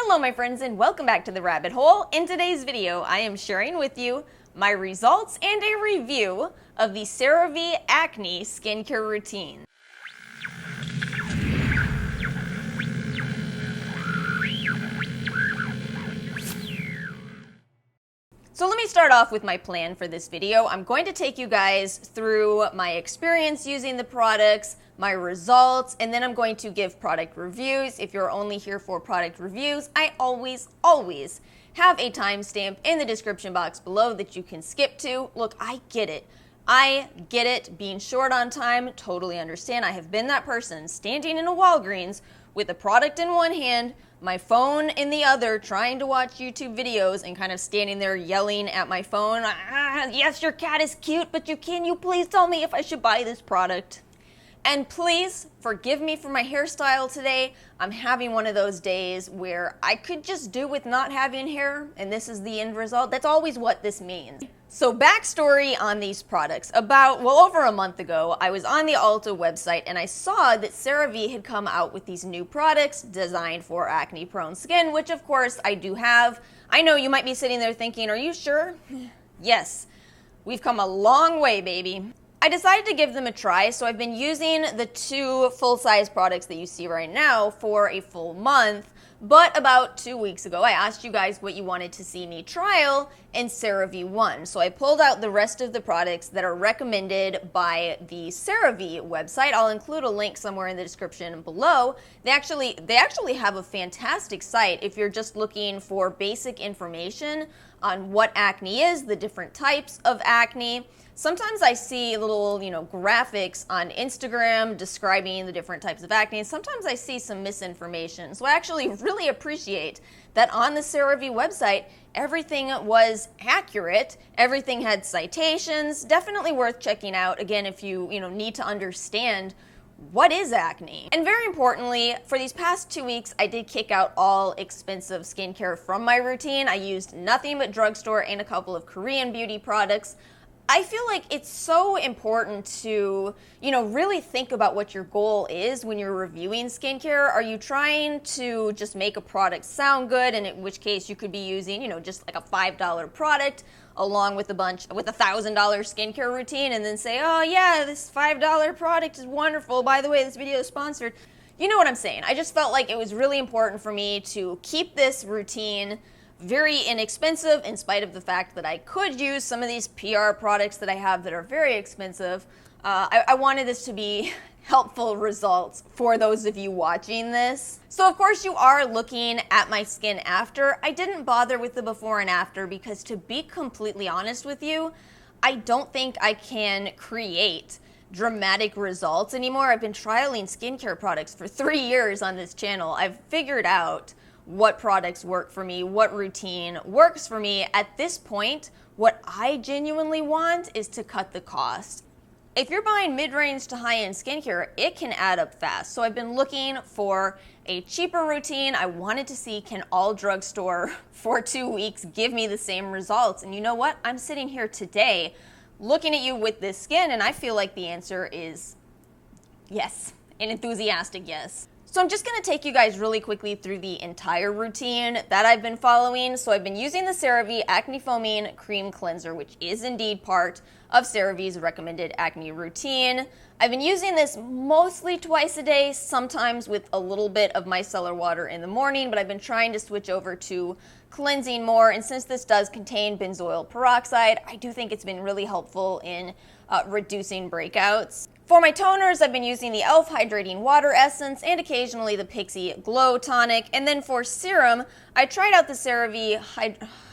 Hello my friends and welcome back to the Rabbit Hole. In today's video, I am sharing with you my results and a review of the CeraVe Acne skincare routine. So let me start off with my plan for this video. I'm going to take you guys through my experience using the products, my results, and then I'm going to give product reviews. If you're only here for product reviews, I always have a timestamp in the description box below that you can skip to. Look, I get it. Being short on time, totally understand. I have been that person standing in a Walgreens with a product in one hand, my phone in the other, trying to watch YouTube videos and kind of standing there yelling at my phone, yes, your cat is cute, but can you please tell me if I should buy this product? And please forgive me for my hairstyle today. I'm having one of those days where I could just do with not having hair, and this is the end result. That's always what this means. So backstory on these products. Over a month ago, I was on the Ulta website and I saw that CeraVe had come out with these new products designed for acne-prone skin, which of course I do have. I know you might be sitting there thinking, are you sure? Yes, we've come a long way, baby. I decided to give them a try, so I've been using the two full-size products that you see right now for a full month. But about 2 weeks ago, I asked you guys what you wanted to see me trial, and CeraVe won. So I pulled out the rest of the products that are recommended by the CeraVe website. I'll include a link somewhere in the description below. They actually have a fantastic site if you're just looking for basic information on what acne is, the different types of acne. Sometimes I see little, graphics on Instagram describing the different types of acne, and sometimes I see some misinformation. So I actually really appreciate that on the CeraVe website, everything was accurate. Everything had citations. Definitely worth checking out, again, if you need to understand what is acne. And very importantly, for these past 2 weeks, I did kick out all expensive skincare from my routine. I used nothing but drugstore and a couple of Korean beauty products. I feel like it's so important to, really think about what your goal is when you're reviewing skincare. Are you trying to just make a product sound good, and in which case you could be using, just like a $5 product along with a $1,000 skincare routine and then say, oh yeah, this $5 product is wonderful. By the way, this video is sponsored. You know what I'm saying? I just felt like it was really important for me to keep this routine very inexpensive, in spite of the fact that I could use some of these PR products that I have that are very expensive. I wanted this to be helpful results for those of you watching this. So of course you are looking at my skin after. I didn't bother with the before and after because, to be completely honest with you, I don't think I can create dramatic results anymore. I've been trialing skincare products for 3 years on this channel. I've figured out what products work for me, what routine works for me. At this point, what I genuinely want is to cut the cost. If you're buying mid-range to high-end skincare, it can add up fast. So I've been looking for a cheaper routine. I wanted to see, can all drugstore for 2 weeks give me the same results? And you know what? I'm sitting here today looking at you with this skin, and I feel like the answer is yes, an enthusiastic yes. So I'm just going to take you guys really quickly through the entire routine that I've been following. So I've been using the CeraVe Acne Foaming Cream Cleanser, which is indeed part of CeraVe's recommended acne routine. I've been using this mostly twice a day, sometimes with a little bit of micellar water in the morning, but I've been trying to switch over to cleansing more. And since this does contain benzoyl peroxide, I do think it's been really helpful in reducing breakouts. For my toners, I've been using the e.l.f. Hydrating Water Essence and occasionally the Pixi Glow Tonic. And then for serum, I tried out the CeraVe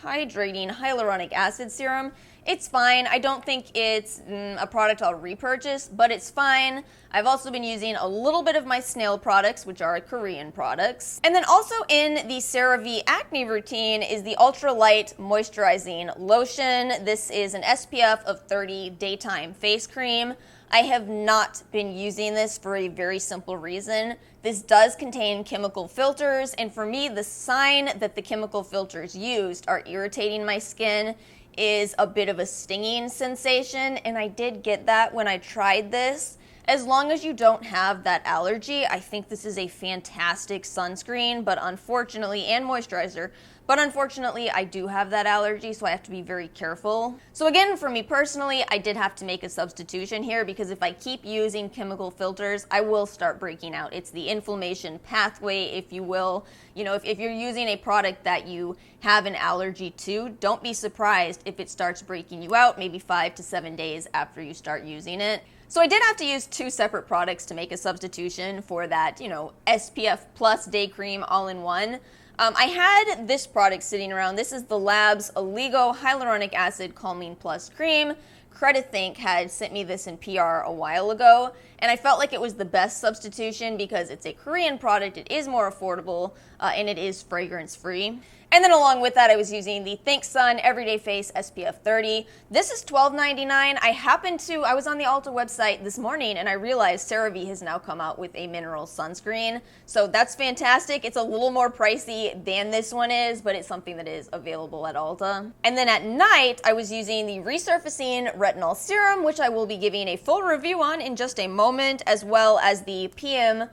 Hydrating Hyaluronic Acid Serum. It's fine. I don't think it's a product I'll repurchase, but it's fine. I've also been using a little bit of my Snail products, which are Korean products. And then also in the CeraVe Acne routine is the Ultra Light Moisturizing Lotion. This is an SPF of 30 daytime face cream. I have not been using this for a very simple reason. This does contain chemical filters, and for me, the sign that the chemical filters used are irritating my skin is a bit of a stinging sensation, and I did get that when I tried this. As long as you don't have that allergy, I think this is a fantastic sunscreen, but unfortunately, and moisturizer, but unfortunately, I do have that allergy, so I have to be very careful. So again, for me personally, I did have to make a substitution here because if I keep using chemical filters, I will start breaking out. It's the inflammation pathway, if you will. You know, if you're using a product that you have an allergy to, don't be surprised if it starts breaking you out maybe 5 to 7 days after you start using it. So I did have to use 2 separate products to make a substitution for that, SPF plus day cream all-in-one. I had this product sitting around. This is the Labs Oligo Hyaluronic Acid Calming Plus Cream. Credithink had sent me this in PR a while ago, and I felt like it was the best substitution because it's a Korean product, it is more affordable, and it is fragrance-free. And then along with that, I was using the Think Sun Everyday Face SPF 30. This is $12.99. I was on the Ulta website this morning and I realized CeraVe has now come out with a mineral sunscreen. So that's fantastic. It's a little more pricey than this one is, but it's something that is available at Ulta. And then at night, I was using the Resurfacing Retinol Serum, which I will be giving a full review on in just a moment, as well as the PM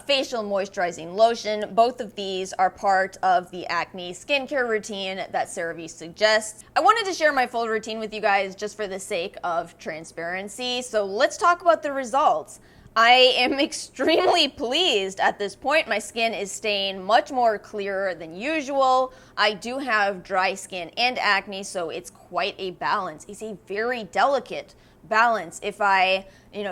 facial moisturizing lotion. Both of these are part of the acne skincare routine that CeraVe suggests. I wanted to share my full routine with you guys just for the sake of transparency. So let's talk about the results. I am extremely pleased at this point. My skin is staying much more clearer than usual. I do have dry skin and acne, so it's quite a balance. It's a very delicate balance. If I,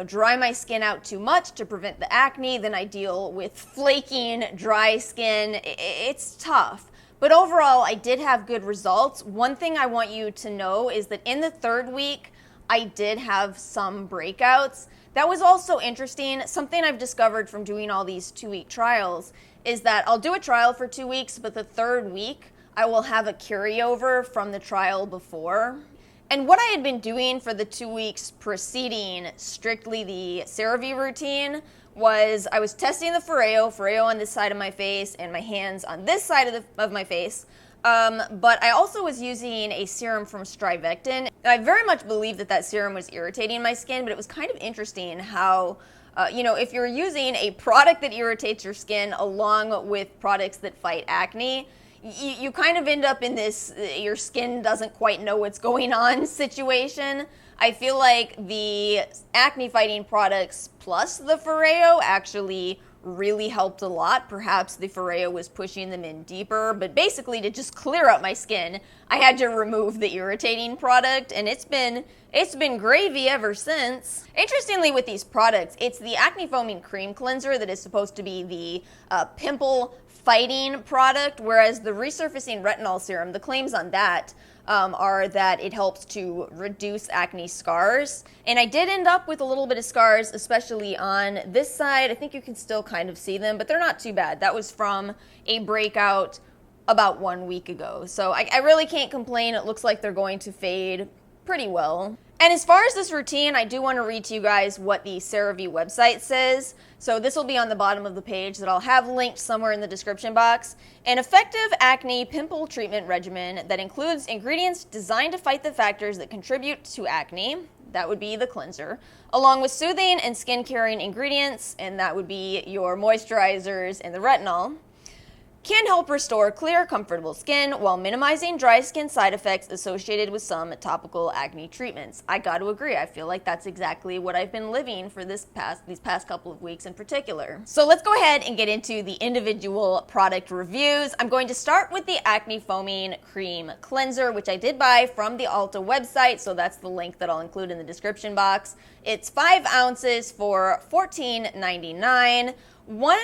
dry my skin out too much to prevent the acne, then I deal with flaking, dry skin. It's tough. But overall, I did have good results. One thing I want you to know is that in the 3rd week, I did have some breakouts. That was also interesting. Something I've discovered from doing all these 2-week trials is that I'll do a trial for 2 weeks, but the 3rd week, I will have a carryover from the trial before. And what I had been doing for the 2 weeks preceding strictly the CeraVe routine was I was testing the Foreo on this side of my face and my hands on this side of my face. But I also was using a serum from Strivectin. I very much believe that serum was irritating my skin, but it was kind of interesting how, if you're using a product that irritates your skin along with products that fight acne, you kind of end up in this your skin doesn't quite know what's going on situation. I feel like the acne fighting products plus the Foreo actually really helped a lot. Perhaps the Foreo was pushing them in deeper, but basically to just clear up my skin, I had to remove the irritating product, and it's been gravy ever since. Interestingly, with these products, it's the acne foaming cream cleanser that is supposed to be the pimple fighting product, whereas the resurfacing retinol serum, the claims on that are that it helps to reduce acne scars. And I did end up with a little bit of scars, especially on this side. I think you can still kind of see them, but they're not too bad. That was from a breakout about 1 week ago. So I really can't complain. It looks like they're going to fade pretty well. And as far as this routine, I do want to read to you guys what the CeraVe website says. So this will be on the bottom of the page that I'll have linked somewhere in the description box. An effective acne pimple treatment regimen that includes ingredients designed to fight the factors that contribute to acne, that would be the cleanser, along with soothing and skin-caring ingredients, and that would be your moisturizers and the retinol, can help restore clear, comfortable skin while minimizing dry skin side effects associated with some topical acne treatments. I got to agree. I feel like that's exactly what I've been living for these past couple of weeks in particular. So let's go ahead and get into the individual product reviews. I'm going to start with the Acne Foaming Cream Cleanser, which I did buy from the Ulta website, so that's the link that I'll include in the description box. It's 5 ounces for $14.99. One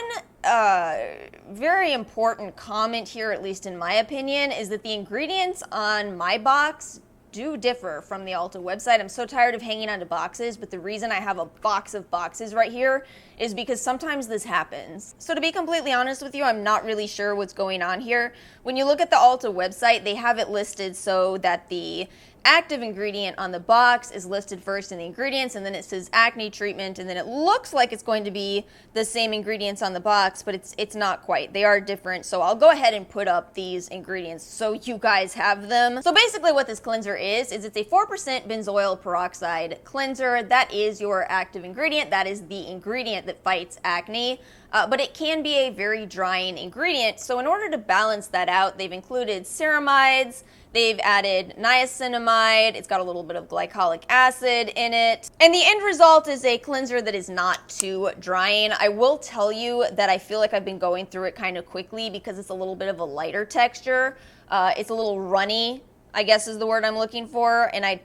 very important comment here, at least in my opinion, is that the ingredients on my box do differ from the Ulta website. I'm so tired of hanging onto boxes, but the reason I have a box of boxes right here is because sometimes this happens. So to be completely honest with you, I'm not really sure what's going on here. When you look at the Ulta website, they have it listed so that the active ingredient on the box is listed first in the ingredients, and then it says acne treatment, and then it looks like it's going to be the same ingredients on the box, but it's not quite. They are different, so I'll go ahead and put up these ingredients so you guys have them. So basically what this cleanser is it's a 4% benzoyl peroxide cleanser. That is your active ingredient. That is the ingredient that fights acne. But it can be a very drying ingredient. So in order to balance that out, they've included ceramides, they've added niacinamide, it's got a little bit of glycolic acid in it. And the end result is a cleanser that is not too drying. I will tell you that I feel like I've been going through it kind of quickly because it's a little bit of a lighter texture. It's a little runny, I guess is the word I'm looking for, and I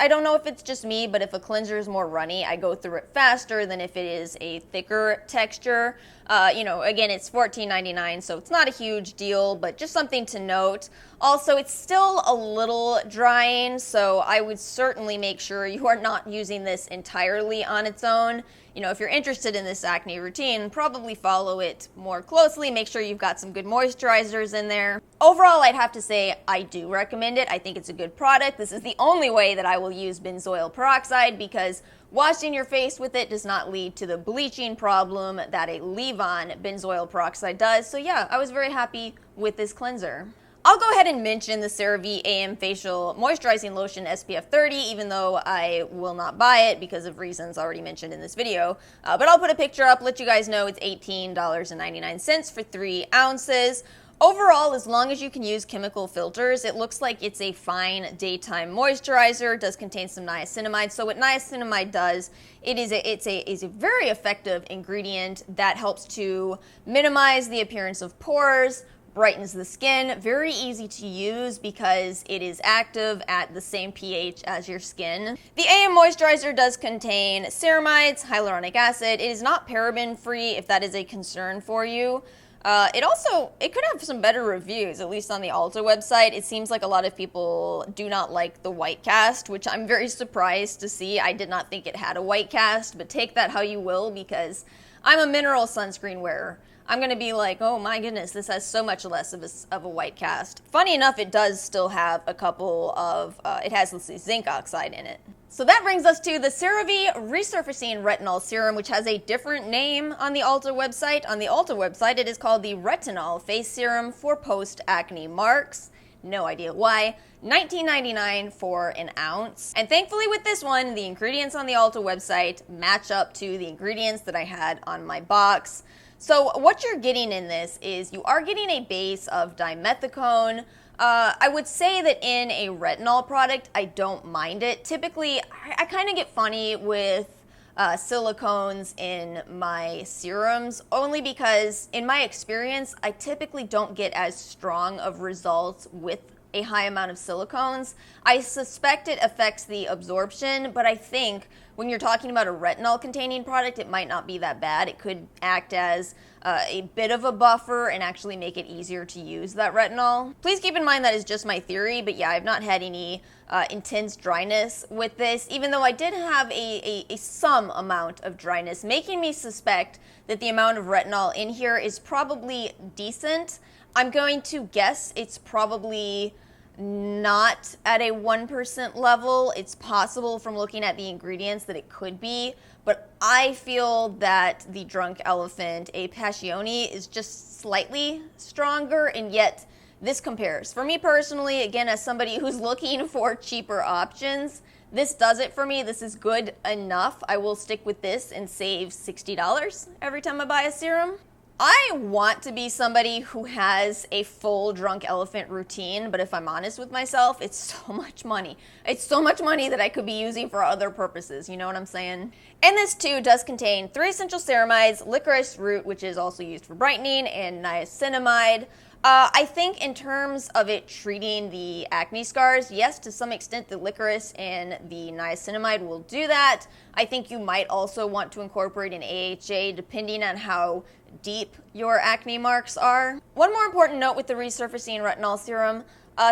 don't know if it's just me, but if a cleanser is more runny, I go through it faster than if it is a thicker texture. Again, it's $14.99, so it's not a huge deal, but just something to note. Also, it's still a little drying, so I would certainly make sure you are not using this entirely on its own. If you're interested in this acne routine, probably follow it more closely. Make sure you've got some good moisturizers in there. Overall, I'd have to say I do recommend it. I think it's a good product. This is the only way that I will use benzoyl peroxide because washing your face with it does not lead to the bleaching problem that a leave-on benzoyl peroxide does. So yeah, I was very happy with this cleanser. I'll go ahead and mention the CeraVe AM Facial Moisturizing Lotion SPF 30, even though I will not buy it because of reasons already mentioned in this video. But I'll put a picture up, let you guys know it's $18.99 for 3 ounces. Overall, as long as you can use chemical filters, it looks like it's a fine daytime moisturizer. It does contain some niacinamide. So what niacinamide does, it's a very effective ingredient that helps to minimize the appearance of pores, brightens the skin, very easy to use because it is active at the same pH as your skin. The AM moisturizer does contain ceramides, hyaluronic acid. It is not paraben free if that is a concern for you. It could have some better reviews, at least on the Ulta website. It seems like a lot of people do not like the white cast, which I'm very surprised to see. I did not think it had a white cast, but take that how you will because I'm a mineral sunscreen wearer. I'm going to be like, oh my goodness, this has so much less of a white cast. Funny enough, it does still have a couple of, it has, let's see, zinc oxide in it. So that brings us to the CeraVe Resurfacing Retinol Serum, which has a different name on the Ulta website. On the Ulta website, it is called the Retinol Face Serum for Post-Acne Marks. No idea why. $19.99 for an ounce. And thankfully with this one, the ingredients on the Ulta website match up to the ingredients that I had on my box. So what you're getting in this is you are getting a base of dimethicone. I would say that in a retinol product, I don't mind it. Typically, I kind of get funny with silicones in my serums, only because in my experience, I typically don't get as strong of results with a high amount of silicones. I suspect it affects the absorption, but I think when you're talking about a retinol containing product, it might not be that bad. It could act as a bit of a buffer and actually make it easier to use that retinol. Please keep in mind that is just my theory, but yeah, I've not had any intense dryness with this, even though I did have a some amount of dryness, making me suspect that the amount of retinol in here is probably decent. I'm going to guess it's probably not at a 1% level. It's possible from looking at the ingredients that it could be, but I feel that the Drunk Elephant A Passione is just slightly stronger, and yet this compares. For me personally, again, as somebody who's looking for cheaper options, this does it for me. This is good enough. I will stick with this and save $60 every time I buy a serum. I want to be somebody who has a full Drunk Elephant routine, but if I'm honest with myself, it's so much money. It's so much money that I could be using for other purposes, you know what I'm saying? And this too does contain 3 essential ceramides, licorice root, which is also used for brightening, and niacinamide. I think in terms of it treating the acne scars, yes, to some extent the licorice and the niacinamide will do that. I think you might also want to incorporate an AHA depending on how deep your acne marks are. One more important note with the Resurfacing Retinol Serum,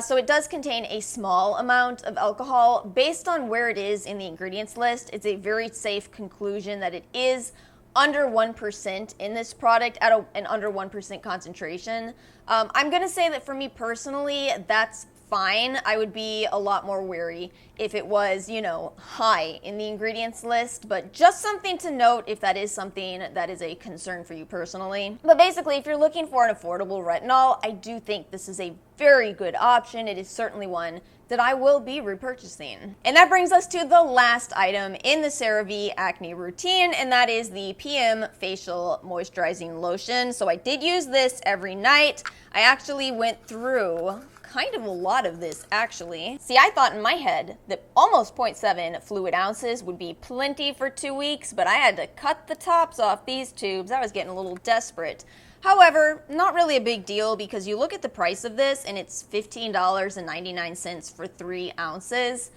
so it does contain a small amount of alcohol. Based on where it is in the ingredients list, it's a very safe conclusion that it is under 1% in this product at an under 1% concentration. I'm going to say that for me personally, that's fine. I would be a lot more wary if it was, you know, high in the ingredients list, but just something to note if that is something that is a concern for you personally. But basically, if you're looking for an affordable retinol, I do think this is a very good option. It is certainly one that I will be repurchasing. And that brings us to the last item in the CeraVe acne routine, and that is the PM Facial Moisturizing Lotion. So I did use this every night. I actually went through kind of a lot of this, actually. See, I thought in my head that almost 0.7 fluid ounces would be plenty for 2 weeks, but I had to cut the tops off these tubes. I was getting a little desperate. However, not really a big deal because you look at the price of this and it's $15.99 for 3 ounces.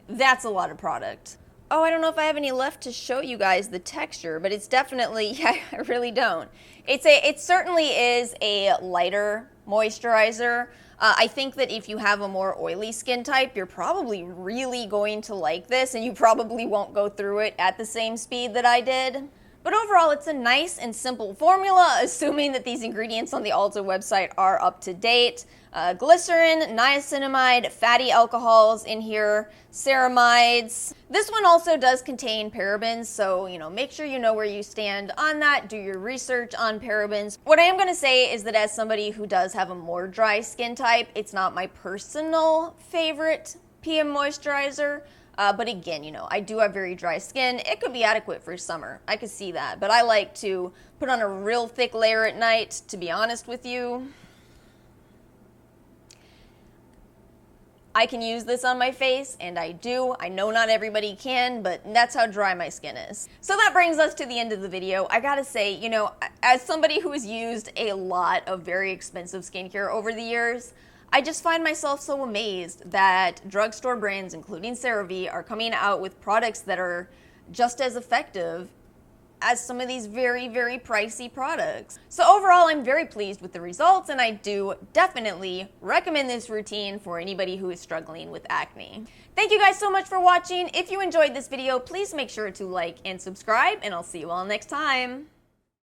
That's a lot of product. Oh, I don't know if I have any left to show you guys the texture, but it's definitely, yeah, I really don't. It certainly is a lighter moisturizer. I think that if you have a more oily skin type, you're probably really going to like this, and you probably won't go through it at the same speed that I did. But overall, it's a nice and simple formula, assuming that these ingredients on the Ulta website are up to date. Glycerin, niacinamide, fatty alcohols in here, ceramides. This one also does contain parabens, so make sure you know where you stand on that. Do your research on parabens. What I am going to say is that as somebody who does have a more dry skin type, it's not my personal favorite PM moisturizer. But again, I do have very dry skin. It could be adequate for summer. I could see that. But I like to put on a real thick layer at night, to be honest with you. I can use this on my face, and I do. I know not everybody can, but that's how dry my skin is. So that brings us to the end of the video. I gotta say, as somebody who has used a lot of very expensive skincare over the years, I just find myself so amazed that drugstore brands, including CeraVe, are coming out with products that are just as effective as some of these very, very pricey products. So overall, I'm very pleased with the results, and I do definitely recommend this routine for anybody who is struggling with acne. Thank you guys so much for watching. If you enjoyed this video, please make sure to like and subscribe, and I'll see you all next time.